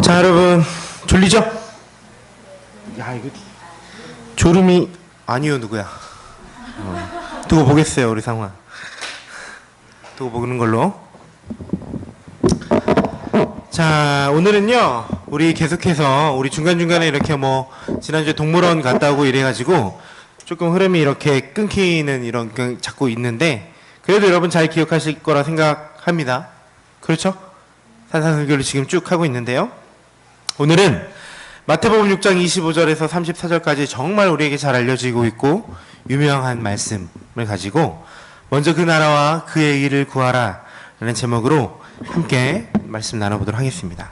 자, 여러분 졸리죠? 야, 이거 졸음이 아니요, 누구야? 두고 보겠어요, 우리 상황. 두고 보는 걸로. 자, 오늘은요, 우리 계속해서 우리 중간중간에 이렇게 뭐 지난주에 동물원 갔다 오고 이래가지고 조금 흐름이 이렇게 끊기는 이런 자꾸 있는데, 그래도 여러분 잘 기억하실 거라 생각합니다. 그렇죠? 산상설교를 지금 쭉 하고 있는데요. 오늘은 마태복음 6장 25절에서 34절까지 정말 우리에게 잘 알려지고 있고 유명한 말씀을 가지고 먼저 그 나라와 그의 일을 구하라 라는 제목으로 함께 말씀 나눠보도록 하겠습니다.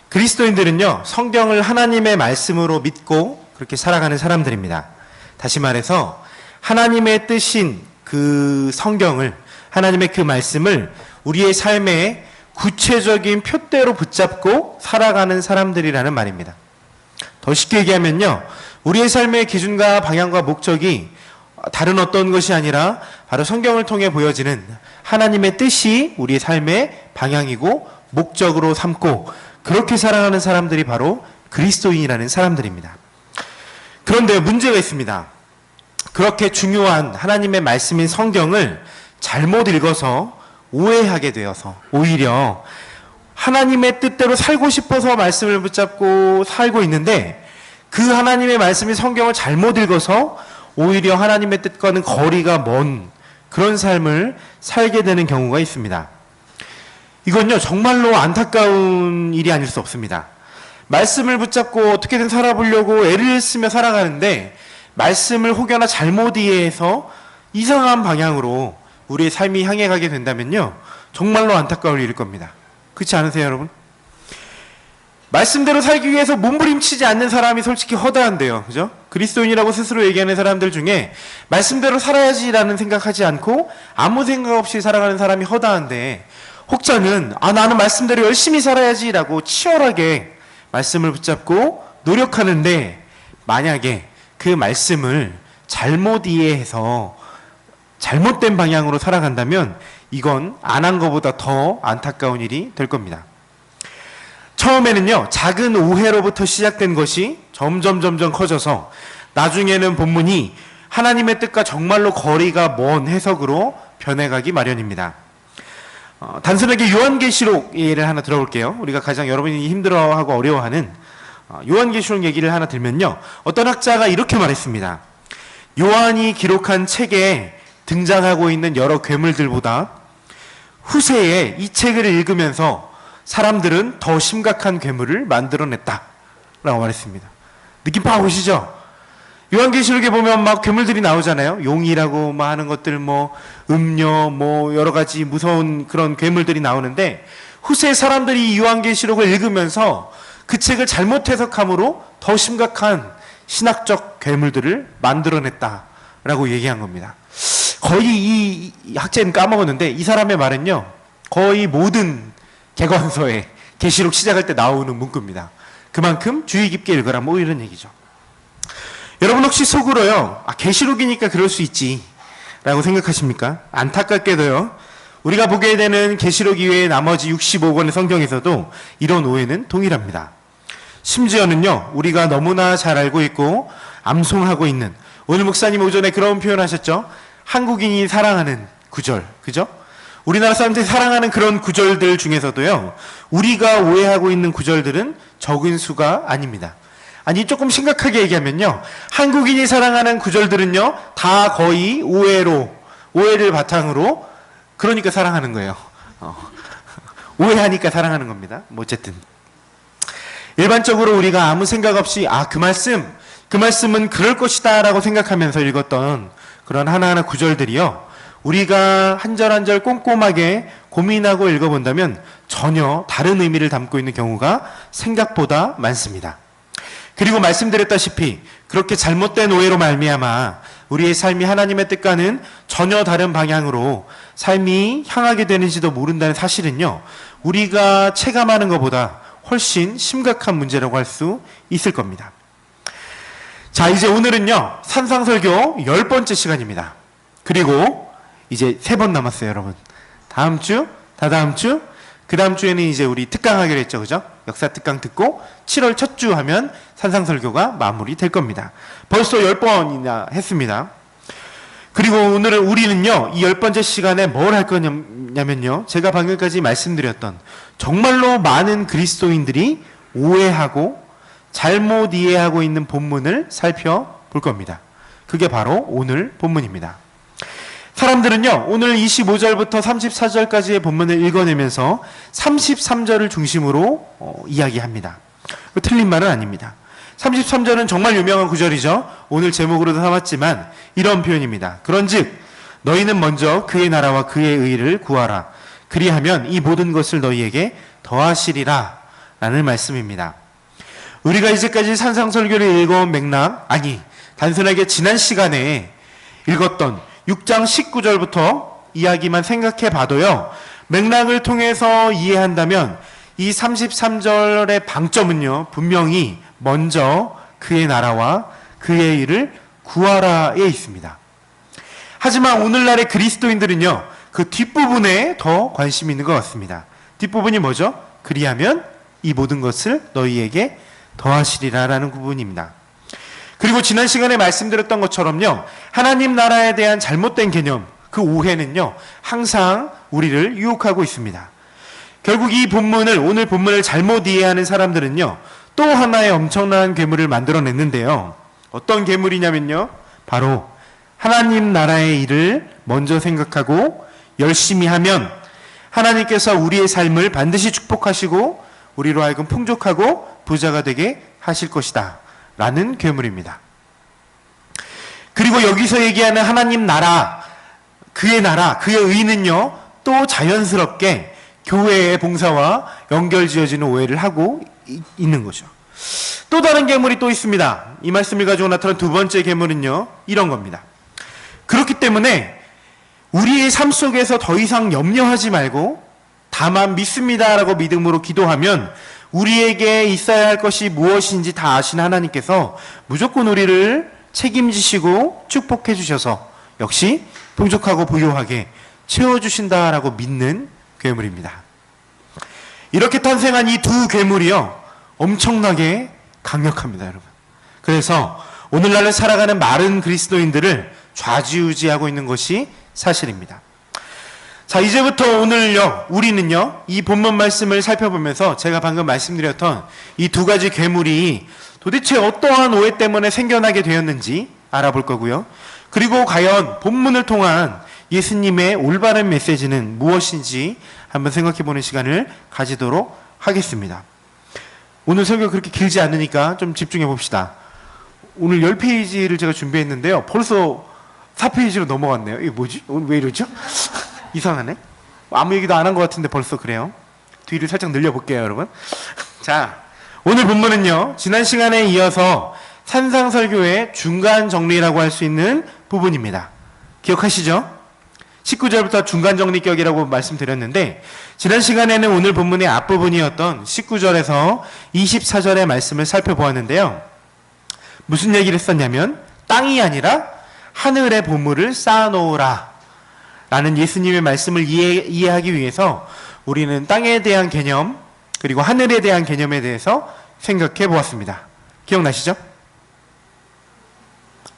그리스도인들은요, 성경을 하나님의 말씀으로 믿고 그렇게 살아가는 사람들입니다. 다시 말해서 하나님의 뜻인 그 성경을, 하나님의 그 말씀을 우리의 삶에 구체적인 표대로 붙잡고 살아가는 사람들이라는 말입니다. 더 쉽게 얘기하면요, 우리의 삶의 기준과 방향과 목적이 다른 어떤 것이 아니라 바로 성경을 통해 보여지는 하나님의 뜻이 우리의 삶의 방향이고 목적으로 삼고 그렇게 살아가는 사람들이 바로 그리스도인이라는 사람들입니다. 그런데 문제가 있습니다. 그렇게 중요한 하나님의 말씀인 성경을 잘못 읽어서 오해하게 되어서 오히려 하나님의 뜻대로 살고 싶어서 말씀을 붙잡고 살고 있는데, 그 하나님의 말씀인 성경을 잘못 읽어서 오히려 하나님의 뜻과는 거리가 먼 그런 삶을 살게 되는 경우가 있습니다. 이건요, 정말로 안타까운 일이 아닐 수 없습니다. 말씀을 붙잡고 어떻게든 살아보려고 애를 쓰며 살아가는데 말씀을 혹여나 잘못 이해해서 이상한 방향으로 우리의 삶이 향해 가게 된다면요, 정말로 안타까울 일일 겁니다. 그렇지 않으세요, 여러분? 말씀대로 살기 위해서 몸부림치지 않는 사람이 솔직히 허다한데요, 그죠? 그리스도인이라고 스스로 얘기하는 사람들 중에 말씀대로 살아야지라는 생각하지 않고 아무 생각 없이 살아가는 사람이 허다한데, 혹자는 나는 말씀대로 열심히 살아야지라고 치열하게 말씀을 붙잡고 노력하는데, 만약에 그 말씀을 잘못 이해해서 잘못된 방향으로 살아간다면 이건 안 한 것보다 더 안타까운 일이 될 겁니다. 처음에는요, 작은 오해로부터 시작된 것이 점점 커져서 나중에는 본문이 하나님의 뜻과 정말로 거리가 먼 해석으로 변해가기 마련입니다. 단순하게 요한계시록 예를 하나 들어볼게요. 우리가 가장 여러분이 힘들어하고 어려워하는 요한계시록 얘기를 하나 들면요, 어떤 학자가 이렇게 말했습니다. 요한이 기록한 책에 등장하고 있는 여러 괴물들보다 후세에 이 책을 읽으면서 사람들은 더 심각한 괴물을 만들어냈다 라고 말했습니다. 느낌 파오시죠? 요한계시록에 보면 막 괴물들이 나오잖아요. 용이라고 막 하는 것들, 뭐 음녀, 뭐 여러 가지 무서운 그런 괴물들이 나오는데, 후세 사람들이 이 요한계시록을 읽으면서 그 책을 잘못 해석함으로 더 심각한 신학적 괴물들을 만들어냈다라고 얘기한 겁니다. 거의 이 학자는 까먹었는데, 이 사람의 말은요, 거의 모든 개관서에 계시록 시작할 때 나오는 문구입니다. 그만큼 주의 깊게 읽어라, 뭐 이런 얘기죠. 여러분 혹시 속으로요, 계시록이니까 그럴 수 있지 라고 생각하십니까? 안타깝게도요, 우리가 보게 되는 계시록 이외의 나머지 65권의 성경에서도 이런 오해는 동일합니다. 심지어는요, 우리가 너무나 잘 알고 있고 암송하고 있는, 오늘 목사님 오전에 그런 표현하셨죠? 한국인이 사랑하는 구절, 그죠? 우리나라 사람들이 사랑하는 그런 구절들 중에서도요, 우리가 오해하고 있는 구절들은 적은 수가 아닙니다. 아니, 조금 심각하게 얘기하면요, 한국인이 사랑하는 구절들은요, 다 거의 오해를 바탕으로, 그러니까 사랑하는 거예요. 오해하니까 사랑하는 겁니다. 뭐 어쨌든 일반적으로 우리가 아무 생각 없이 그 말씀은 그럴 것이다 라고 생각하면서 읽었던 그런 하나하나 구절들이요, 우리가 한 절 한 절 꼼꼼하게 고민하고 읽어본다면 전혀 다른 의미를 담고 있는 경우가 생각보다 많습니다. 그리고 말씀드렸다시피 그렇게 잘못된 오해로 말미암아 우리의 삶이 하나님의 뜻과는 전혀 다른 방향으로 삶이 향하게 되는지도 모른다는 사실은요, 우리가 체감하는 것보다 훨씬 심각한 문제라고 할 수 있을 겁니다. 자, 이제 오늘은요, 산상설교 10번째 시간입니다. 그리고 이제 3번 남았어요, 여러분. 다음 주, 다다음 주, 그 다음 주에는 이제 우리 특강 하기로 했죠, 그죠? 역사 특강 듣고 7월 첫 주 하면 산상설교가 마무리될 겁니다. 벌써 10번이나 했습니다. 그리고 오늘 우리는요, 이 10번째 시간에 뭘 할 거냐면요, 제가 방금까지 말씀드렸던 정말로 많은 그리스도인들이 오해하고 잘못 이해하고 있는 본문을 살펴볼 겁니다. 그게 바로 오늘 본문입니다. 사람들은요, 오늘 25절부터 34절까지의 본문을 읽어내면서 33절을 중심으로 이야기합니다. 틀린 말은 아닙니다. 33절은 정말 유명한 구절이죠. 오늘 제목으로도 삼았지만 이런 표현입니다. 그런즉 너희는 먼저 그의 나라와 그의 의를 구하라. 그리하면 이 모든 것을 너희에게 더하시리라 라는 말씀입니다. 우리가 이제까지 산상설교를 읽어온 맥락, 아니 단순하게 지난 시간에 읽었던 6장 19절부터 이야기만 생각해 봐도요, 맥락을 통해서 이해한다면 이 33절의 방점은요, 분명히 먼저 그의 나라와 그의 일을 구하라에 있습니다. 하지만 오늘날의 그리스도인들은요, 그 뒷부분에 더 관심이 있는 것 같습니다. 뒷부분이 뭐죠? 그리하면 이 모든 것을 너희에게 더하시리라 라는 부분입니다. 그리고 지난 시간에 말씀드렸던 것처럼요, 하나님 나라에 대한 잘못된 개념, 그 오해는요, 항상 우리를 유혹하고 있습니다. 결국 이 본문을, 오늘 본문을 잘못 이해하는 사람들은요, 또 하나의 엄청난 괴물을 만들어냈는데요. 어떤 괴물이냐면요, 바로 하나님 나라의 일을 먼저 생각하고 열심히 하면 하나님께서 우리의 삶을 반드시 축복하시고 우리로 하여금 풍족하고 부자가 되게 하실 것이다 라는 괴물입니다. 그리고 여기서 얘기하는 하나님 나라, 그의 의는요, 또 자연스럽게 교회의 봉사와 연결지어지는 오해를 하고 있는 거죠. 또 다른 괴물이 또 있습니다. 이 말씀을 가지고 나타난 두 번째 괴물은요, 이런 겁니다. 그렇기 때문에 우리의 삶 속에서 더 이상 염려하지 말고 다만 믿습니다라고 믿음으로 기도하면 우리에게 있어야 할 것이 무엇인지 다 아신 하나님께서 무조건 우리를 책임지시고 축복해 주셔서 역시 풍족하고 부유하게 채워주신다라고 믿는 괴물입니다. 이렇게 탄생한 이 두 괴물이요, 엄청나게 강력합니다, 여러분. 그래서 오늘날을 살아가는 마른 그리스도인들을 좌지우지하고 있는 것이 사실입니다. 자, 이제부터 오늘요, 우리는요, 이 본문 말씀을 살펴보면서 제가 방금 말씀드렸던 이 두 가지 괴물이 도대체 어떠한 오해 때문에 생겨나게 되었는지 알아볼 거고요. 그리고 과연 본문을 통한 예수님의 올바른 메시지는 무엇인지 한번 생각해보는 시간을 가지도록 하겠습니다. 오늘 설교 그렇게 길지 않으니까 좀 집중해 봅시다. 오늘 10페이지를 제가 준비했는데요, 벌써 4페이지로 넘어갔네요. 이게 뭐지? 오늘 왜 이러죠? 이상하네. 아무 얘기도 안 한 것 같은데 벌써 그래요. 뒤를 살짝 늘려볼게요, 여러분. 자, 오늘 본문은요, 지난 시간에 이어서 산상설교의 중간 정리라고 할 수 있는 부분입니다. 기억하시죠? 19절부터 중간 정리격이라고 말씀드렸는데, 지난 시간에는 오늘 본문의 앞부분이었던 19절에서 24절의 말씀을 살펴보았는데요. 무슨 얘기를 했었냐면, 땅이 아니라 하늘의 보물을 쌓아놓으라 라는 예수님의 말씀을 이해하기 위해서 우리는 땅에 대한 개념, 그리고 하늘에 대한 개념에 대해서 생각해 보았습니다. 기억나시죠?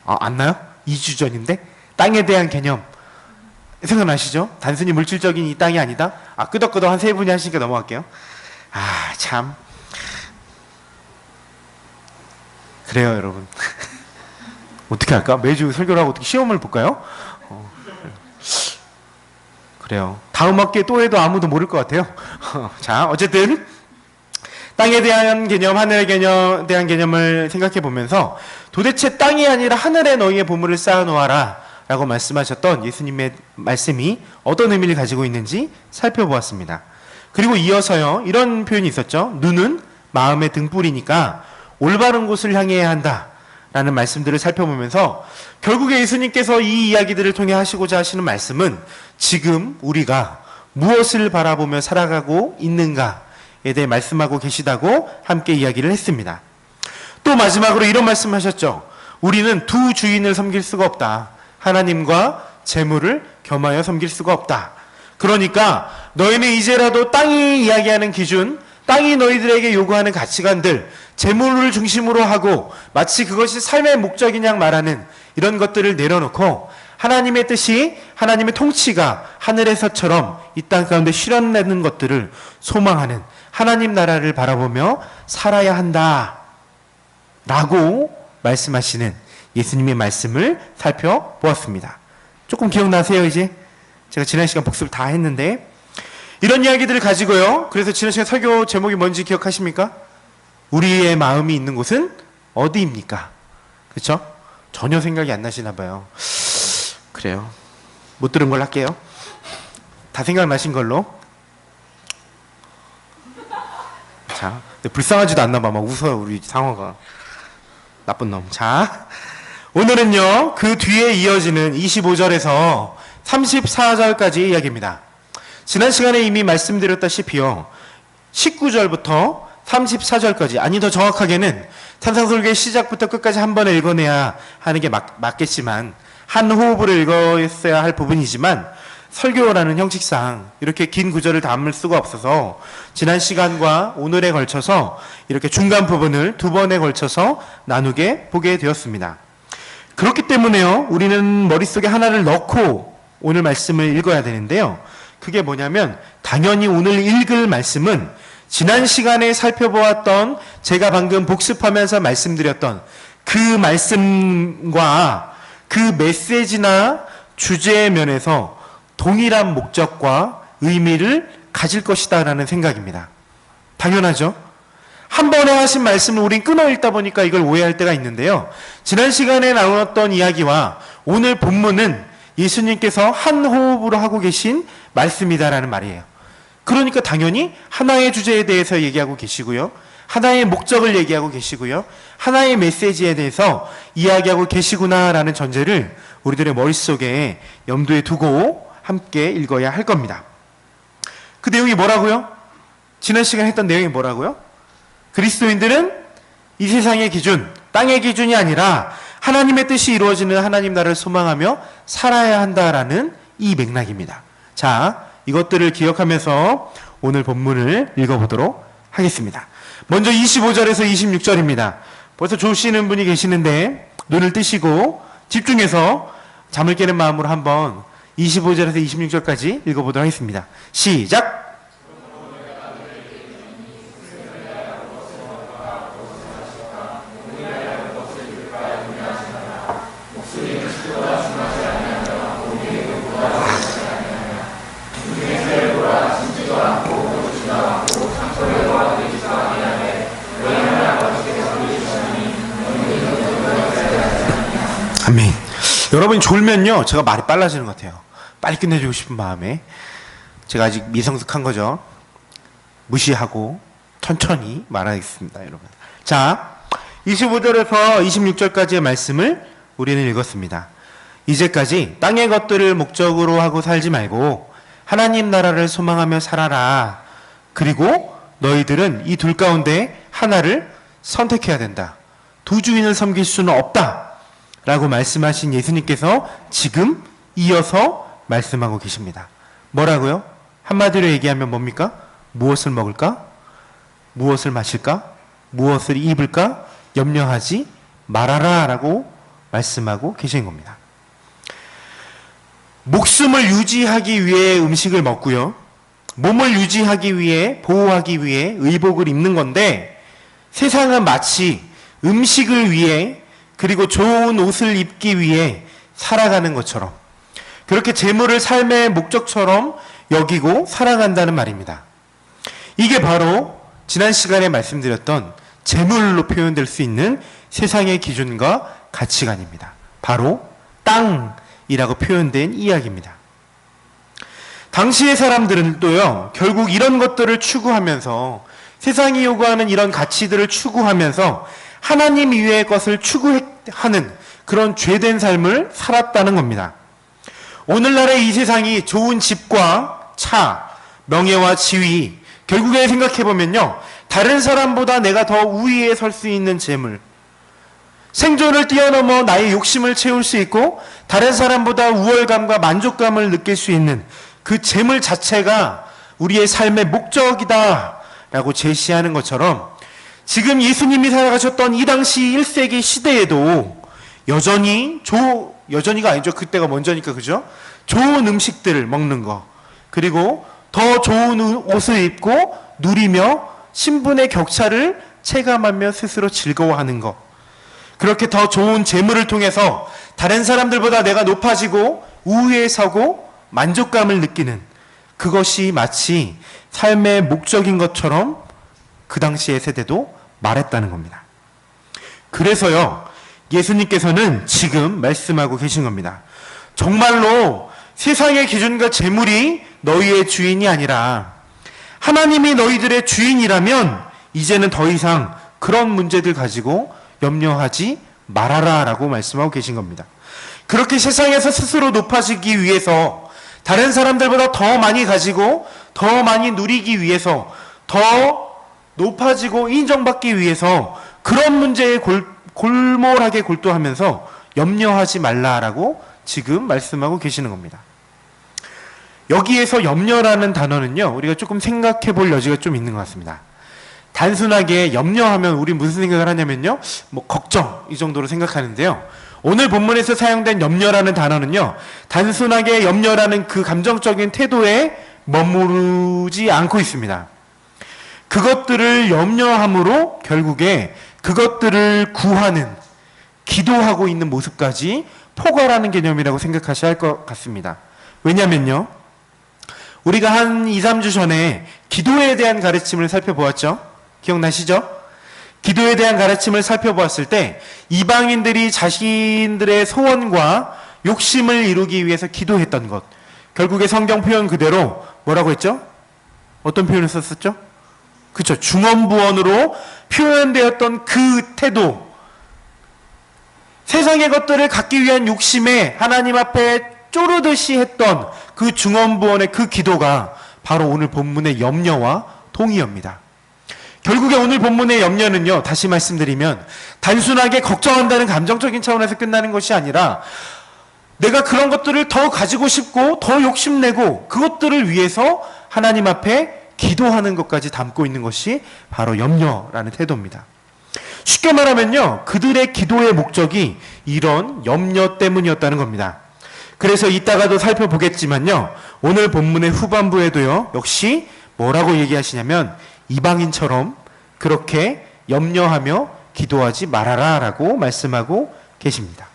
안 나요? 2주 전인데? 땅에 대한 개념 생각나시죠? 단순히 물질적인 이 땅이 아니다? 끄덕끄덕 한 3분이 하시니까 넘어갈게요. 참. 그래요, 여러분. 어떻게 할까? 매주 설교를 하고 어떻게 시험을 볼까요? 그래요. 다음 학기에 또 해도 아무도 모를 것 같아요. 자, 어쨌든 땅에 대한 개념, 하늘에 대한 개념을 생각해 보면서 도대체 땅이 아니라 하늘에 너희의 보물을 쌓아놓아라 라고 말씀하셨던 예수님의 말씀이 어떤 의미를 가지고 있는지 살펴보았습니다. 그리고 이어서요, 이런 표현이 있었죠. 눈은 마음의 등불이니까 올바른 곳을 향해야 한다 라는 말씀들을 살펴보면서 결국에 예수님께서 이 이야기들을 통해 하시고자 하시는 말씀은 지금 우리가 무엇을 바라보며 살아가고 있는가에 대해 말씀하고 계시다고 함께 이야기를 했습니다. 또 마지막으로 이런 말씀하셨죠. 우리는 두 주인을 섬길 수가 없다. 하나님과 재물을 겸하여 섬길 수가 없다. 그러니까 너희는 이제라도 땅이 이야기하는 기준, 땅이 너희들에게 요구하는 가치관들, 재물을 중심으로 하고 마치 그것이 삶의 목적인 양 말하는 이런 것들을 내려놓고 하나님의 뜻이, 하나님의 통치가 하늘에서처럼 이 땅 가운데 실현되는 것들을 소망하는 하나님 나라를 바라보며 살아야 한다 라고 말씀하시는 예수님의 말씀을 살펴보았습니다. 조금 기억나세요? 이제 제가 지난 시간 복습을 다 했는데 이런 이야기들을 가지고요, 그래서 지난 시간 설교 제목이 뭔지 기억하십니까? 우리의 마음이 있는 곳은 어디입니까? 그렇죠? 전혀 생각이 안 나시나 봐요. 그래요, 못 들은 걸로 할게요. 다 생각나신 걸로. 자, 불쌍하지도 않나 봐. 막 웃어요 우리 상어가. 나쁜 놈. 자, 오늘은요 그 뒤에 이어지는 25절에서 34절까지 이야기입니다. 지난 시간에 이미 말씀드렸다시피요, 19절부터 34절까지, 아니 더 정확하게는 산상설교의 시작부터 끝까지 한 번에 읽어내야 하는 게 맞겠지만, 한 호흡으로 읽었어야 할 부분이지만 설교라는 형식상 이렇게 긴 구절을 담을 수가 없어서 지난 시간과 오늘에 걸쳐서 이렇게 중간 부분을 두 번에 걸쳐서 나누게 보게 되었습니다. 그렇기 때문에요, 우리는 머릿속에 하나를 넣고 오늘 말씀을 읽어야 되는데요, 그게 뭐냐면 당연히 오늘 읽을 말씀은 지난 시간에 살펴보았던, 제가 방금 복습하면서 말씀드렸던 그 말씀과 그 메시지나 주제의 면에서 동일한 목적과 의미를 가질 것이다 라는 생각입니다. 당연하죠? 한 번에 하신 말씀을 우린 끊어 읽다 보니까 이걸 오해할 때가 있는데요, 지난 시간에 나눴던 이야기와 오늘 본문은 예수님께서 한 호흡으로 하고 계신 말씀이다라는 말이에요. 그러니까 당연히 하나의 주제에 대해서 얘기하고 계시고요, 하나의 목적을 얘기하고 계시고요, 하나의 메시지에 대해서 이야기하고 계시구나라는 전제를 우리들의 머릿속에 염두에 두고 함께 읽어야 할 겁니다. 그 내용이 뭐라고요? 지난 시간에 했던 내용이 뭐라고요? 그리스도인들은 이 세상의 기준, 땅의 기준이 아니라 하나님의 뜻이 이루어지는 하나님 나라를 소망하며 살아야 한다라는 이 맥락입니다. 자, 이것들을 기억하면서 오늘 본문을 읽어보도록 하겠습니다. 먼저 25절에서 26절입니다. 벌써 조시는 분이 계시는데 눈을 뜨시고 집중해서 잠을 깨는 마음으로 한번 25절에서 26절까지 읽어보도록 하겠습니다. 시작! 아멘. 여러분이 졸면요, 제가 말이 빨라지는 것 같아요. 빨리 끝내주고 싶은 마음에. 제가 아직 미성숙한 거죠. 무시하고 천천히 말하겠습니다, 여러분. 자, 25절에서 26절까지의 말씀을 우리는 읽었습니다. 이제까지 땅의 것들을 목적으로 하고 살지 말고 하나님 나라를 소망하며 살아라. 그리고 너희들은 이 둘 가운데 하나를 선택해야 된다. 두 주인을 섬길 수는 없다 라고 말씀하신 예수님께서 지금 이어서 말씀하고 계십니다. 뭐라고요? 한마디로 얘기하면 뭡니까? 무엇을 먹을까? 무엇을 마실까? 무엇을 입을까? 염려하지 말아라 라고 말씀하고 계신 겁니다. 목숨을 유지하기 위해 음식을 먹고요, 몸을 유지하기 위해, 보호하기 위해 의복을 입는 건데, 세상은 마치 음식을 위해, 그리고 좋은 옷을 입기 위해 살아가는 것처럼, 그렇게 재물을 삶의 목적처럼 여기고 살아간다는 말입니다. 이게 바로 지난 시간에 말씀드렸던 재물로 표현될 수 있는 세상의 기준과 가치관입니다. 바로 땅이라고 표현된 이야기입니다. 당시의 사람들은또요, 결국 이런 것들을 추구하면서, 세상이 요구하는 이런 가치들을 추구하면서 하나님 이외의 것을 추구하는 그런 죄된 삶을 살았다는 겁니다. 오늘날의 이 세상이 좋은 집과 차, 명예와 지위, 결국에 생각해보면요, 다른 사람보다 내가 더 우위에 설 수 있는 재물, 생존을 뛰어넘어 나의 욕심을 채울 수 있고 다른 사람보다 우월감과 만족감을 느낄 수 있는 그 재물 자체가 우리의 삶의 목적이다 라고 제시하는 것처럼 지금 예수님이 살아가셨던 이 당시 1세기 시대에도 여전히가 아니죠. 그때가 먼저니까, 그죠? 좋은 음식들을 먹는 거, 그리고 더 좋은 옷을 입고 누리며 신분의 격차를 체감하며 스스로 즐거워하는 것, 그렇게 더 좋은 재물을 통해서 다른 사람들보다 내가 높아지고 우위에 서고 만족감을 느끼는 그것이 마치 삶의 목적인 것처럼 그 당시의 세대도 말했다는 겁니다. 그래서요, 예수님께서는 지금 말씀하고 계신 겁니다. 정말로 세상의 기준과 재물이 너희의 주인이 아니라 하나님이 너희들의 주인이라면 이제는 더 이상 그런 문제들 가지고 염려하지 말아라 라고 말씀하고 계신 겁니다. 그렇게 세상에서 스스로 높아지기 위해서 다른 사람들보다 더 많이 가지고 더 많이 누리기 위해서 더 높아지고 인정받기 위해서 그런 문제에 골몰하게 골도하면서 염려하지 말라라고 지금 말씀하고 계시는 겁니다. 여기에서 염려라는 단어는요, 우리가 조금 생각해 볼 여지가 좀 있는 것 같습니다. 단순하게 염려하면 우리 무슨 생각을 하냐면요, 걱정 이 정도로 생각하는데요. 오늘 본문에서 사용된 염려라는 단어는요, 단순하게 염려라는 그 감정적인 태도에 머무르지 않고 있습니다. 그것들을 염려함으로 결국에 그것들을 구하는, 기도하고 있는 모습까지 포괄하는 개념이라고 생각하셔야 할 것 같습니다. 왜냐면요, 우리가 한 2, 3주 전에 기도에 대한 가르침을 살펴보았죠? 기억나시죠? 기도에 대한 가르침을 살펴보았을 때 이방인들이 자신들의 소원과 욕심을 이루기 위해서 기도했던 것, 결국에 성경 표현 그대로 뭐라고 했죠? 어떤 표현을 썼었죠? 그렇죠. 중언부언으로 표현되었던 그 태도, 세상의 것들을 갖기 위한 욕심에 하나님 앞에 쪼르듯이 했던 그 중언부언의 그 기도가 바로 오늘 본문의 염려와 동의어입니다. 결국에 오늘 본문의 염려는요, 다시 말씀드리면 단순하게 걱정한다는 감정적인 차원에서 끝나는 것이 아니라 내가 그런 것들을 더 가지고 싶고 더 욕심내고 그것들을 위해서 하나님 앞에 기도하는 것까지 담고 있는 것이 바로 염려라는 태도입니다. 쉽게 말하면요, 그들의 기도의 목적이 이런 염려 때문이었다는 겁니다. 그래서 이따가도 살펴보겠지만요, 오늘 본문의 후반부에도요, 역시 뭐라고 얘기하시냐면 이방인처럼 그렇게 염려하며 기도하지 말아라 라고 말씀하고 계십니다.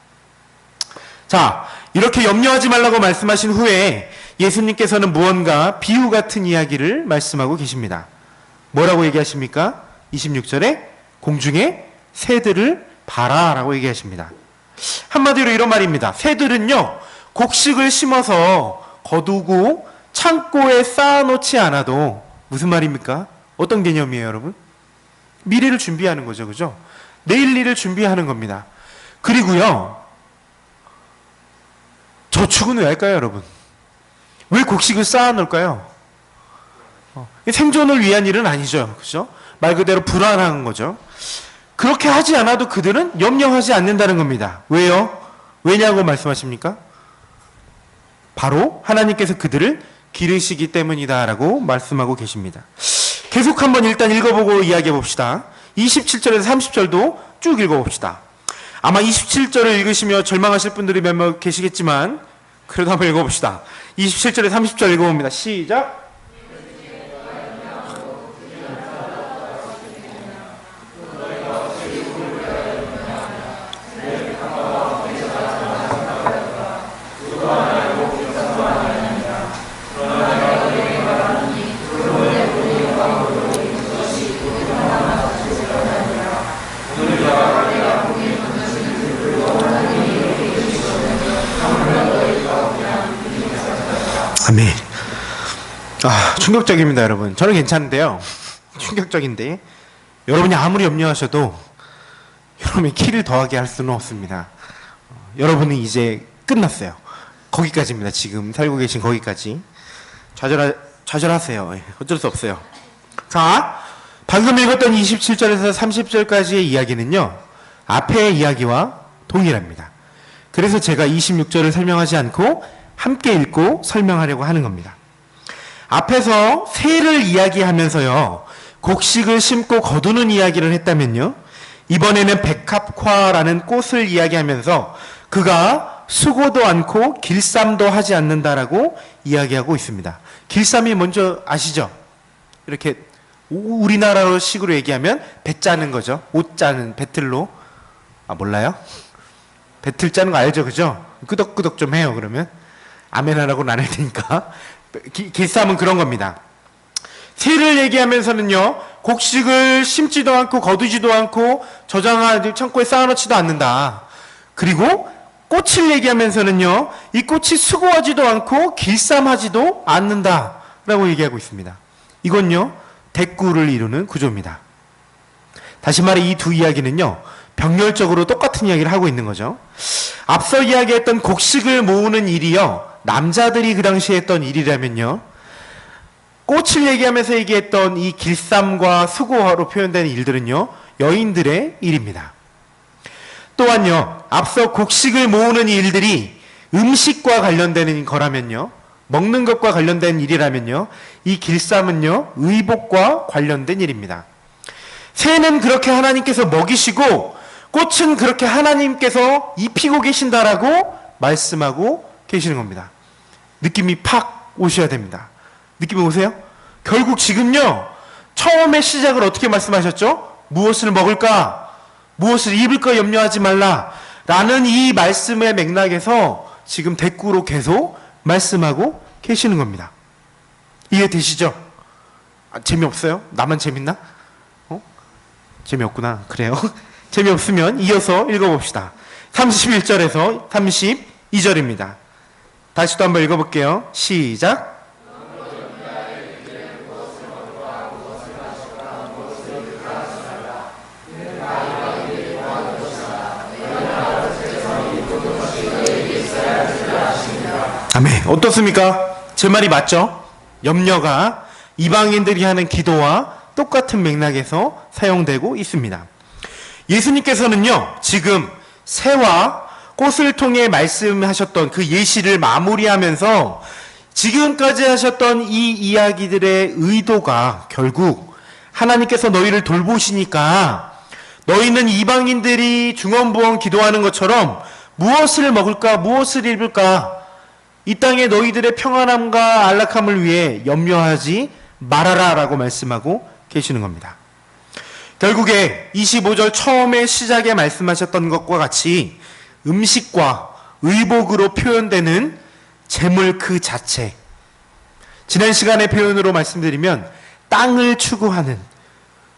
자, 이렇게 염려하지 말라고 말씀하신 후에 예수님께서는 무언가 비유 같은 이야기를 말씀하고 계십니다. 뭐라고 얘기하십니까? 26절에 공중에 새들을 봐라 라고 얘기하십니다. 한마디로 이런 말입니다. 새들은요, 곡식을 심어서 거두고 창고에 쌓아놓지 않아도 무슨 말입니까? 어떤 개념이에요, 여러분? 미래를 준비하는 거죠, 그죠? 내일 일을 준비하는 겁니다. 그리고요, 저축은 왜 할까요, 여러분? 왜 곡식을 쌓아놓을까요? 생존을 위한 일은 아니죠, 그죠? 말 그대로 불안한 거죠. 그렇게 하지 않아도 그들은 염려하지 않는다는 겁니다. 왜요? 왜냐고 말씀하십니까? 바로 하나님께서 그들을 기르시기 때문이다라고 말씀하고 계십니다. 계속 한번 일단 읽어보고 이야기해 봅시다. 27절에서 30절도 쭉 읽어봅시다. 아마 27절을 읽으시며 절망하실 분들이 몇몇 계시겠지만 그래도 한번 읽어봅시다. 27절에서 30절 읽어봅니다. 시작! 아멘. 충격적입니다, 여러분. 저는 괜찮은데요. 충격적인데 여러분이 아무리 염려하셔도 여러분이 키를 더하게 할 수는 없습니다. 여러분은 이제 끝났어요. 거기까지입니다. 지금 살고 계신 거기까지. 좌절하세요. 어쩔 수 없어요. 자, 방금 읽었던 27절에서 30절까지의 이야기는요, 앞의 이야기와 동일합니다. 그래서 제가 26절을 설명하지 않고 함께 읽고 설명하려고 하는 겁니다. 앞에서 새를 이야기하면서요, 곡식을 심고 거두는 이야기를 했다면요, 이번에는 백합화라는 꽃을 이야기하면서 그가 수고도 않고 길쌈도 하지 않는다라고 이야기하고 있습니다. 길쌈이 먼저 아시죠? 이렇게 우리나라로 식으로 얘기하면 배 짜는 거죠. 옷 짜는 배틀로. 아, 몰라요? 배틀 짜는 거 알죠? 그죠? 끄덕끄덕 좀 해요, 그러면. 아멘하라고는 안 할 테니까. 길쌈은 그런 겁니다. 새를 얘기하면서는요, 곡식을 심지도 않고 거두지도 않고 저장한 창고에 쌓아놓지도 않는다. 그리고 꽃을 얘기하면서는요, 이 꽃이 수고하지도 않고 길쌈하지도 않는다 라고 얘기하고 있습니다. 이건요, 대꾸를 이루는 구조입니다. 다시 말해 이 두 이야기는요, 병렬적으로 똑같은 이야기를 하고 있는 거죠. 앞서 이야기했던 곡식을 모으는 일이요, 남자들이 그 당시에 했던 일이라면요, 꽃을 얘기하면서 얘기했던 이 길쌈과 수고로 표현되는 일들은요, 여인들의 일입니다. 또한요, 앞서 곡식을 모으는 일들이 음식과 관련되는 거라면요, 먹는 것과 관련된 일이라면요, 이 길쌈은요, 의복과 관련된 일입니다. 새는 그렇게 하나님께서 먹이시고 꽃은 그렇게 하나님께서 입히고 계신다라고 말씀하고 계시는 겁니다. 느낌이 팍 오셔야 됩니다. 느낌이 오세요? 결국 지금요, 처음에 시작을 어떻게 말씀하셨죠? 무엇을 먹을까? 무엇을 입을까 염려하지 말라 라는 이 말씀의 맥락에서 지금 대꾸로 계속 말씀하고 계시는 겁니다. 이해되시죠? 아, 재미없어요? 나만 재밌나? 재미없구나. 그래요? 재미없으면 이어서 읽어봅시다. 31절에서 32절입니다. 다시 또 한번 읽어볼게요. 시작. 아멘. 어떻습니까? 제 말이 맞죠? 염려가 이방인들이 하는 기도와 똑같은 맥락에서 사용되고 있습니다. 예수님께서는요, 지금 새와 꽃을 통해 말씀하셨던 그 예시를 마무리하면서 지금까지 하셨던 이 이야기들의 의도가 결국 하나님께서 너희를 돌보시니까 너희는 이방인들이 중언부언 기도하는 것처럼 무엇을 먹을까, 무엇을 입을까, 이 땅에 너희들의 평안함과 안락함을 위해 염려하지 말아라 라고 말씀하고 계시는 겁니다. 결국에 25절 처음에 시작에 말씀하셨던 것과 같이 음식과 의복으로 표현되는 재물 그 자체, 지난 시간의 표현으로 말씀드리면 땅을 추구하는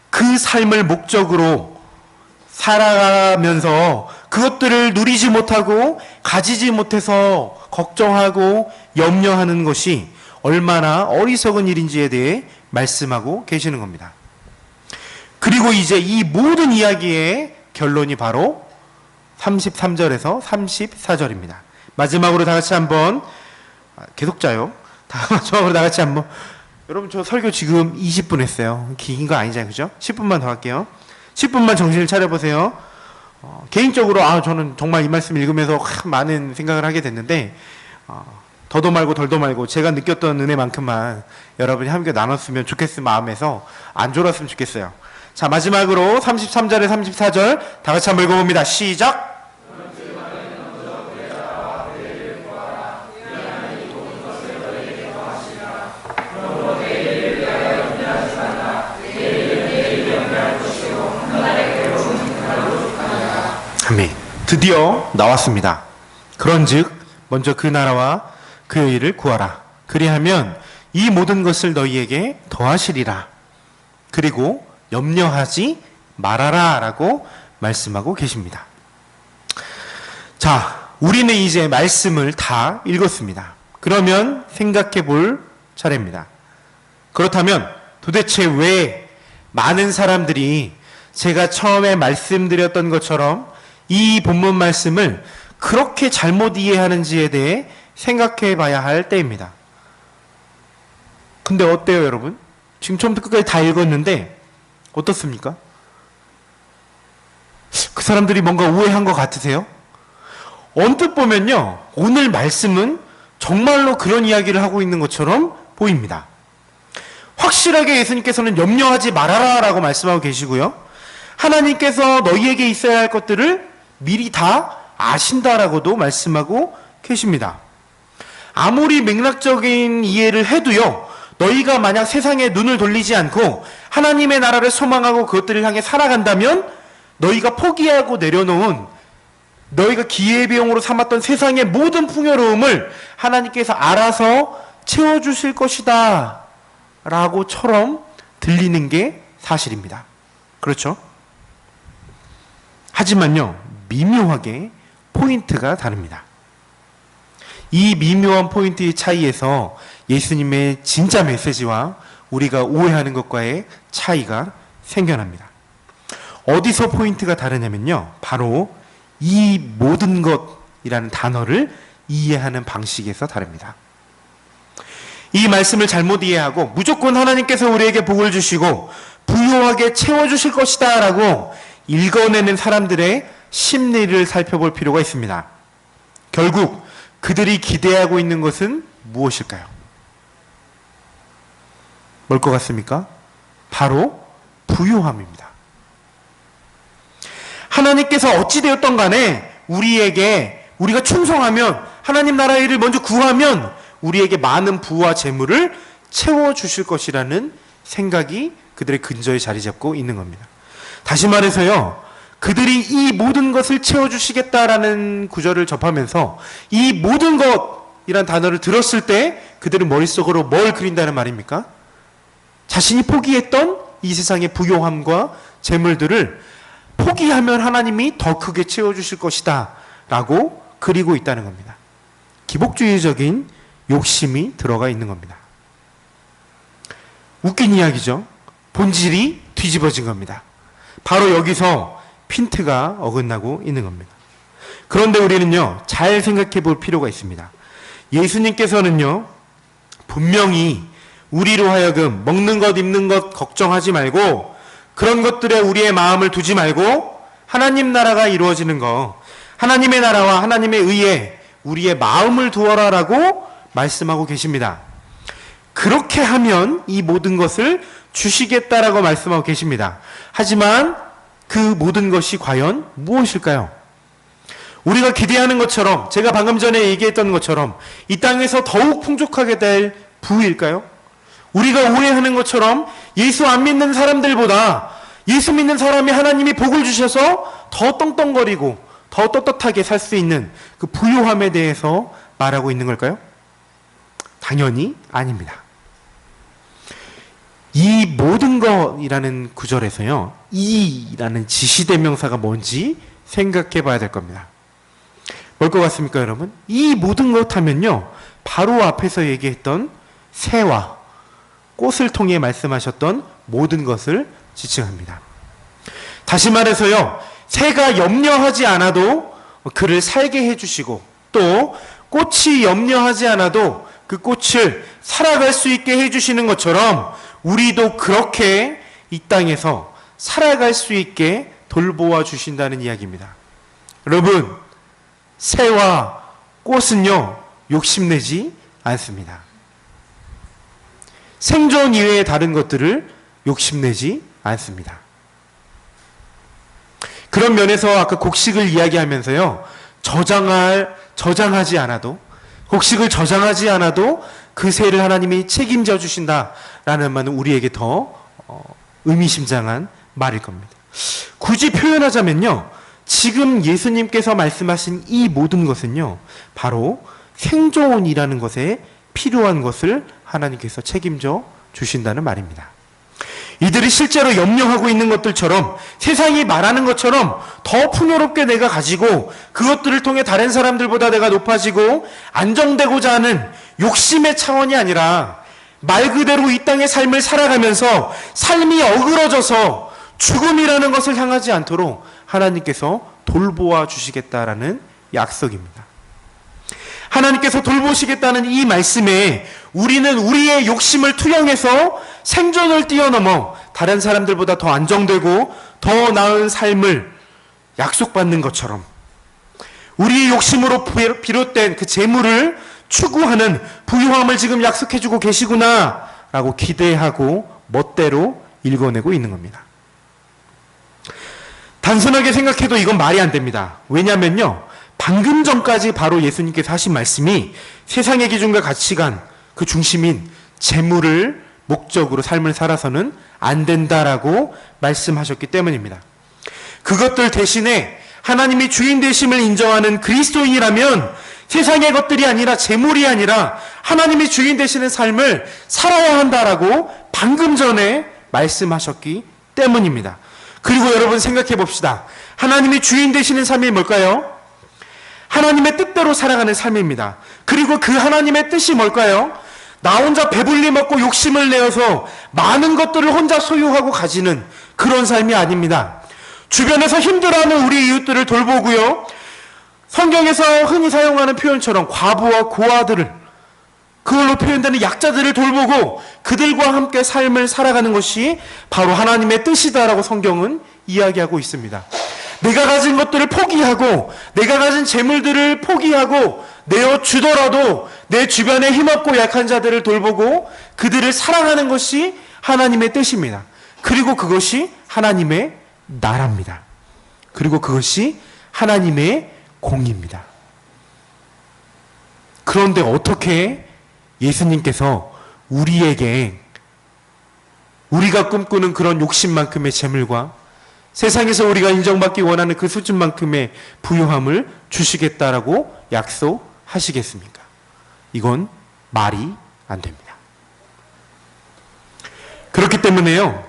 그 삶을 목적으로 살아가면서 그것들을 누리지 못하고 가지지 못해서 걱정하고 염려하는 것이 얼마나 어리석은 일인지에 대해 말씀하고 계시는 겁니다. 그리고 이제 이 모든 이야기의 결론이 바로 33절에서 34절입니다. 마지막으로 다 같이 한번, 계속 짜요. 마지막으로 다 같이 한번, 여러분 저 설교 지금 20분 했어요. 긴 거 아니잖아요. 그죠? 10분만 더 할게요. 10분만 정신을 차려보세요. 개인적으로 저는 정말 이 말씀 읽으면서 많은 생각을 하게 됐는데, 더도 말고 덜도 말고 제가 느꼈던 은혜만큼만 여러분이 함께 나눴으면 좋겠을 마음에서 안 졸았으면 좋겠어요. 자, 마지막으로 33절에 34절 다 같이 한번 읽어봅니다. 시작! 아멘. 드디어 나왔습니다. 그런즉 먼저 그 나라와 그의 일을 구하라. 그리하면 이 모든 것을 너희에게 더하시리라. 그리고 염려하지 말아라 라고 말씀하고 계십니다. 자, 우리는 이제 말씀을 다 읽었습니다. 그러면 생각해 볼 차례입니다. 그렇다면 도대체 왜 많은 사람들이 제가 처음에 말씀드렸던 것처럼 이 본문 말씀을 그렇게 잘못 이해하는지에 대해 생각해 봐야 할 때입니다. 근데 어때요, 여러분? 지금 처음부터 끝까지 다 읽었는데 어떻습니까? 그 사람들이 뭔가 오해한 것 같으세요? 언뜻 보면요, 오늘 말씀은 정말로 그런 이야기를 하고 있는 것처럼 보입니다. 확실하게 예수님께서는 염려하지 말아라 라고 말씀하고 계시고요, 하나님께서 너희에게 있어야 할 것들을 미리 다 아신다라고도 말씀하고 계십니다. 아무리 맥락적인 이해를 해도요, 너희가 만약 세상에 눈을 돌리지 않고 하나님의 나라를 소망하고 그것들을 향해 살아간다면 너희가 포기하고 내려놓은, 너희가 기회비용으로 삼았던 세상의 모든 풍요로움을 하나님께서 알아서 채워주실 것이다 라고처럼 들리는 게 사실입니다. 그렇죠? 하지만요, 미묘하게 포인트가 다릅니다. 이 미묘한 포인트의 차이에서 예수님의 진짜 메시지와 우리가 오해하는 것과의 차이가 생겨납니다. 어디서 포인트가 다르냐면요, 바로 이 모든 것이라는 단어를 이해하는 방식에서 다릅니다. 이 말씀을 잘못 이해하고 무조건 하나님께서 우리에게 복을 주시고 부유하게 채워주실 것이다 라고 읽어내는 사람들의 심리를 살펴볼 필요가 있습니다. 결국 그들이 기대하고 있는 것은 무엇일까요? 뭘 것 같습니까? 바로 부유함입니다. 하나님께서 어찌되었던 간에 우리가 충성하면, 하나님 나라의 일을 먼저 구하면 우리에게 많은 부와 재물을 채워주실 것이라는 생각이 그들의 근저에 자리 잡고 있는 겁니다. 다시 말해서요, 그들이 이 모든 것을 채워주시겠다라는 구절을 접하면서 이 모든 것이란 단어를 들었을 때 그들은 머릿속으로 뭘 그린다는 말입니까? 자신이 포기했던 이 세상의 부요함과 재물들을 포기하면 하나님이 더 크게 채워주실 것이다 라고 그리고 있다는 겁니다. 기복주의적인 욕심이 들어가 있는 겁니다. 웃긴 이야기죠. 본질이 뒤집어진 겁니다. 바로 여기서 핀트가 어긋나고 있는 겁니다. 그런데 우리는요, 잘 생각해 볼 필요가 있습니다. 예수님께서는요, 분명히 우리로 하여금 먹는 것, 입는 것 걱정하지 말고, 그런 것들에 우리의 마음을 두지 말고 하나님 나라가 이루어지는 것, 하나님의 나라와 하나님의 의에 우리의 마음을 두어라라고 말씀하고 계십니다. 그렇게 하면 이 모든 것을 주시겠다라고 말씀하고 계십니다. 하지만 그 모든 것이 과연 무엇일까요? 우리가 기대하는 것처럼, 제가 방금 전에 얘기했던 것처럼 이 땅에서 더욱 풍족하게 될 부일까요? 우리가 오해하는 것처럼 예수 안 믿는 사람들보다 예수 믿는 사람이 하나님이 복을 주셔서 더 떵떵거리고 더 떳떳하게 살 수 있는 그 부요함에 대해서 말하고 있는 걸까요? 당연히 아닙니다. 이 모든 것이라는 구절에서요, 이라는 지시대명사가 뭔지 생각해 봐야 될 겁니다. 뭘 것 같습니까, 여러분? 이 모든 것 하면요, 바로 앞에서 얘기했던 새와 꽃을 통해 말씀하셨던 모든 것을 지칭합니다. 다시 말해서요, 새가 염려하지 않아도 그를 살게 해주시고, 또 꽃이 염려하지 않아도 그 꽃을 살아갈 수 있게 해주시는 것처럼 우리도 그렇게 이 땅에서 살아갈 수 있게 돌보아 주신다는 이야기입니다. 여러분, 새와 꽃은요, 욕심내지 않습니다. 생존 이외의 다른 것들을 욕심내지 않습니다. 그런 면에서 아까 곡식을 이야기하면서요, 저장하지 않아도, 곡식을 저장하지 않아도 그 새를 하나님이 책임져 주신다라는 말은 우리에게 더 의미심장한 말일 겁니다. 굳이 표현하자면요, 지금 예수님께서 말씀하신 이 모든 것은요, 바로 생존이라는 것에 필요한 것을 하나님께서 책임져 주신다는 말입니다. 이들이 실제로 염려하고 있는 것들처럼, 세상이 말하는 것처럼 더 풍요롭게 내가 가지고 그것들을 통해 다른 사람들보다 내가 높아지고 안정되고자 하는 욕심의 차원이 아니라 말 그대로 이 땅의 삶을 살아가면서 삶이 어그러져서 죽음이라는 것을 향하지 않도록 하나님께서 돌보아 주시겠다라는 약속입니다. 하나님께서 돌보시겠다는 이 말씀에 우리는 우리의 욕심을 투영해서 생존을 뛰어넘어 다른 사람들보다 더 안정되고 더 나은 삶을 약속받는 것처럼 우리의 욕심으로 비롯된 그 재물을 추구하는 부유함을 지금 약속해주고 계시구나 라고 기대하고 멋대로 읽어내고 있는 겁니다. 단순하게 생각해도 이건 말이 안 됩니다. 왜냐면요, 방금 전까지 바로 예수님께서 하신 말씀이 세상의 기준과 가치관 그 중심인 재물을 목적으로 삶을 살아서는 안 된다라고 말씀하셨기 때문입니다. 그것들 대신에 하나님이 주인 되심을 인정하는 그리스도인이라면 세상의 것들이 아니라 재물이 아니라 하나님이 주인 되시는 삶을 살아야 한다라고 방금 전에 말씀하셨기 때문입니다. 그리고 여러분 생각해 봅시다. 하나님이 주인 되시는 삶이 뭘까요? 하나님의 뜻대로 살아가는 삶입니다. 그리고 그 하나님의 뜻이 뭘까요? 나 혼자 배불리 먹고 욕심을 내어서 많은 것들을 혼자 소유하고 가지는 그런 삶이 아닙니다. 주변에서 힘들어하는 우리 이웃들을 돌보고요. 성경에서 흔히 사용하는 표현처럼 과부와 고아들을, 그걸로 표현되는 약자들을 돌보고 그들과 함께 삶을 살아가는 것이 바로 하나님의 뜻이다라고 성경은 이야기하고 있습니다. 내가 가진 것들을 포기하고 내가 가진 재물들을 포기하고 내어주더라도 내 주변에 힘없고 약한 자들을 돌보고 그들을 사랑하는 것이 하나님의 뜻입니다. 그리고 그것이 하나님의 나라입니다. 그리고 그것이 하나님의 공입니다. 그런데 어떻게 예수님께서 우리에게 우리가 꿈꾸는 그런 욕심만큼의 재물과 세상에서 우리가 인정받기 원하는 그 수준만큼의 부유함을 주시겠다라고 약속하시겠습니까? 이건 말이 안 됩니다. 그렇기 때문에요,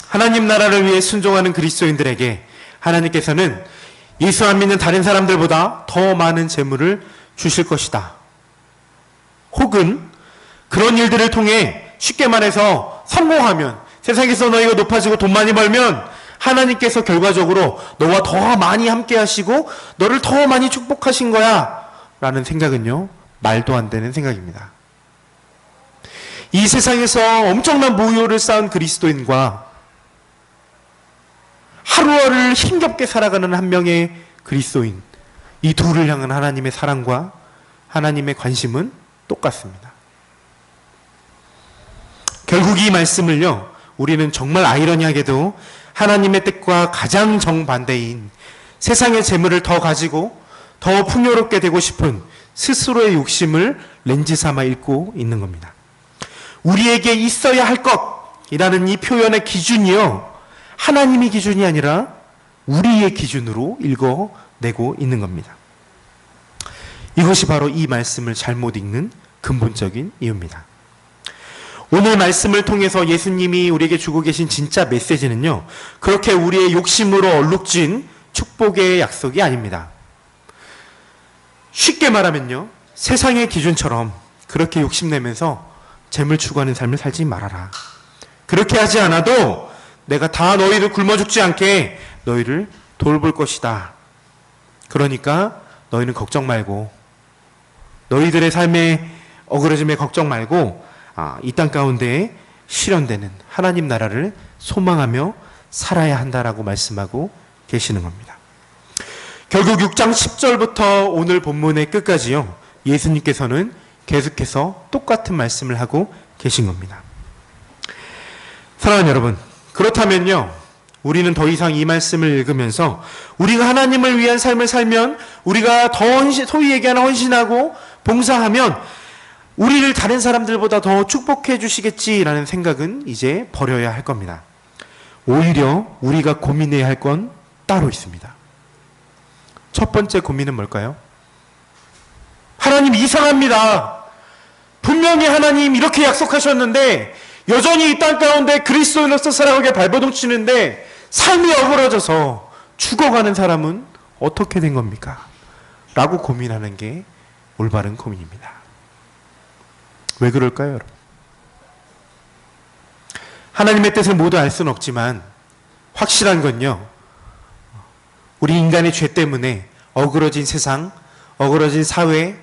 하나님 나라를 위해 순종하는 그리스도인들에게 하나님께서는 예수 안 믿는 다른 사람들보다 더 많은 재물을 주실 것이다. 혹은 그런 일들을 통해 쉽게 말해서 성공하면, 세상에서 너희가 높아지고 돈 많이 벌면 하나님께서 결과적으로 너와 더 많이 함께 하시고 너를 더 많이 축복하신 거야 라는 생각은요, 말도 안 되는 생각입니다. 이 세상에서 엄청난 부유를 쌓은 그리스도인과 하루하루를 힘겹게 살아가는 한 명의 그리스도인, 이 둘을 향한 하나님의 사랑과 하나님의 관심은 똑같습니다. 결국 이 말씀을요, 우리는 정말 아이러니하게도 하나님의 뜻과 가장 정반대인 세상의 재물을 더 가지고 더 풍요롭게 되고 싶은 스스로의 욕심을 렌즈 삼아 읽고 있는 겁니다. 우리에게 있어야 할 것이라는 이 표현의 기준이요, 하나님의 기준이 아니라 우리의 기준으로 읽어내고 있는 겁니다. 이것이 바로 이 말씀을 잘못 읽는 근본적인 이유입니다. 오늘 말씀을 통해서 예수님이 우리에게 주고 계신 진짜 메시지는요, 그렇게 우리의 욕심으로 얼룩진 축복의 약속이 아닙니다. 쉽게 말하면요, 세상의 기준처럼 그렇게 욕심내면서 재물 추구하는 삶을 살지 말아라. 그렇게 하지 않아도 내가 다 너희를 굶어 죽지 않게 너희를 돌볼 것이다. 그러니까 너희는 걱정 말고, 너희들의 삶의 어그러짐에 걱정 말고 이 땅 가운데 실현되는 하나님 나라를 소망하며 살아야 한다라고 말씀하고 계시는 겁니다. 결국 6장 10절부터 오늘 본문의 끝까지요, 예수님께서는 계속해서 똑같은 말씀을 하고 계신 겁니다. 사랑하는 여러분, 그렇다면요, 우리는 더 이상 이 말씀을 읽으면서 우리가 하나님을 위한 삶을 살면, 우리가 더 소위 얘기하는 헌신하고 봉사하면 우리를 다른 사람들보다 더 축복해 주시겠지라는 생각은 이제 버려야 할 겁니다. 오히려 우리가 고민해야 할 건 따로 있습니다. 첫 번째 고민은 뭘까요? 하나님 이상합니다. 분명히 하나님 이렇게 약속하셨는데 여전히 이 땅 가운데 그리스도인으로서 살아가게 발버둥 치는데 삶이 어그러져서 죽어가는 사람은 어떻게 된 겁니까? 라고 고민하는 게 올바른 고민입니다. 왜 그럴까요, 여러분? 하나님의 뜻을 모두 알 수는 없지만 확실한 건요, 우리 인간의 죄 때문에 어그러진 세상, 어그러진 사회,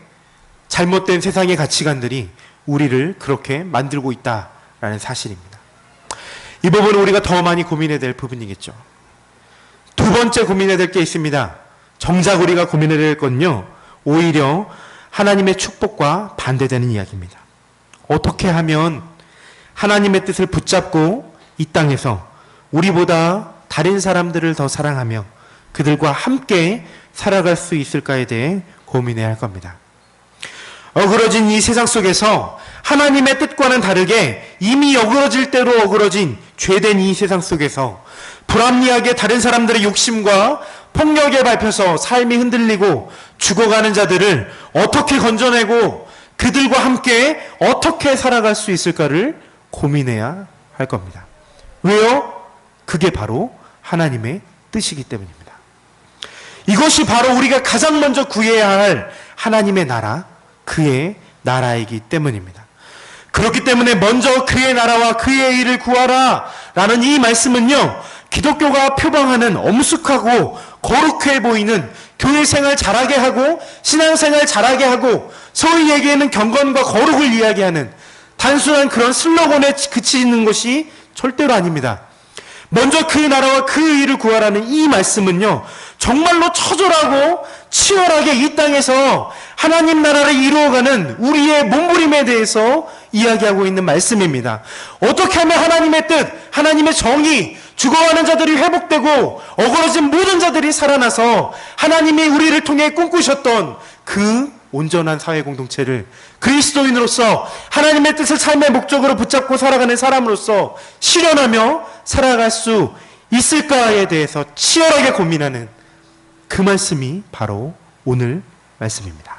잘못된 세상의 가치관들이 우리를 그렇게 만들고 있다라는 사실입니다. 이 부분은 우리가 더 많이 고민해야 될 부분이겠죠. 두 번째 고민해야 될 게 있습니다. 정작 우리가 고민해야 될 건요, 오히려 하나님의 축복과 반대되는 이야기입니다. 어떻게 하면 하나님의 뜻을 붙잡고 이 땅에서 우리보다 다른 사람들을 더 사랑하며 그들과 함께 살아갈 수 있을까에 대해 고민해야 할 겁니다. 어그러진 이 세상 속에서 하나님의 뜻과는 다르게 이미 어그러질 대로 어그러진 죄된 이 세상 속에서 불합리하게 다른 사람들의 욕심과 폭력에 밟혀서 삶이 흔들리고 죽어가는 자들을 어떻게 건져내고 그들과 함께 어떻게 살아갈 수 있을까를 고민해야 할 겁니다. 왜요? 그게 바로 하나님의 뜻이기 때문입니다. 이것이 바로 우리가 가장 먼저 구해야 할 하나님의 나라, 그의 나라이기 때문입니다. 그렇기 때문에 먼저 그의 나라와 그의 일을 구하라 라는 이 말씀은요, 기독교가 표방하는 엄숙하고 거룩해 보이는 교회 생활 잘하게 하고 신앙생활 잘하게 하고 소위 얘기하는 경건과 거룩을 이야기하는 단순한 그런 슬로건에 그치는 것이 절대로 아닙니다. 먼저 그 나라와 그 일을 구하라는 이 말씀은요, 정말로 처절하고 치열하게 이 땅에서 하나님 나라를 이루어가는 우리의 몸부림에 대해서 이야기하고 있는 말씀입니다. 어떻게 하면 하나님의 뜻, 하나님의 정의, 죽어가는 자들이 회복되고 어그러진 모든 자들이 살아나서 하나님이 우리를 통해 꿈꾸셨던 그 온전한 사회 공동체를 그리스도인으로서 하나님의 뜻을 삶의 목적으로 붙잡고 살아가는 사람으로서 실현하며 살아갈 수 있을까에 대해서 치열하게 고민하는 그 말씀이 바로 오늘 말씀입니다.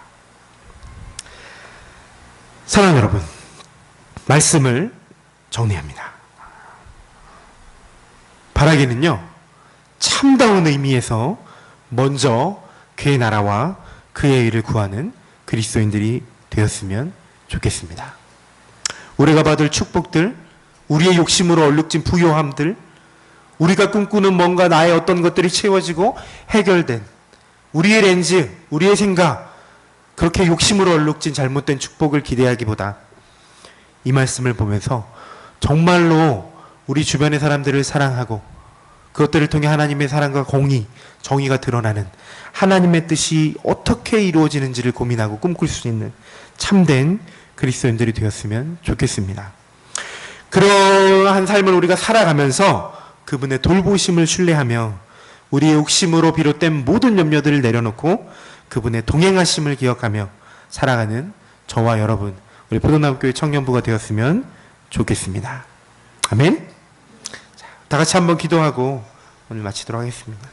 사랑하는 여러분, 말씀을 정리합니다. 바라기는요, 참다운 의미에서 먼저 그의 나라와 그의 일을 구하는 그리스도인들이 되었으면 좋겠습니다. 우리가 받을 축복들, 우리의 욕심으로 얼룩진 부요함들, 우리가 꿈꾸는 뭔가 나의 어떤 것들이 채워지고 해결된 우리의 렌즈, 우리의 생각, 그렇게 욕심으로 얼룩진 잘못된 축복을 기대하기보다 이 말씀을 보면서 정말로 우리 주변의 사람들을 사랑하고 그것들을 통해 하나님의 사랑과 공의, 정의가 드러나는 하나님의 뜻이 어떻게 이루어지는지를 고민하고 꿈꿀 수 있는 참된 그리스도인들이 되었으면 좋겠습니다. 그러한 삶을 우리가 살아가면서 그분의 돌보심을 신뢰하며 우리의 욕심으로 비롯된 모든 염려들을 내려놓고 그분의 동행하심을 기억하며 살아가는 저와 여러분, 우리 포도나무교회 청년부가 되었으면 좋겠습니다. 아멘. 자, 다 같이 한번 기도하고 오늘 마치도록 하겠습니다.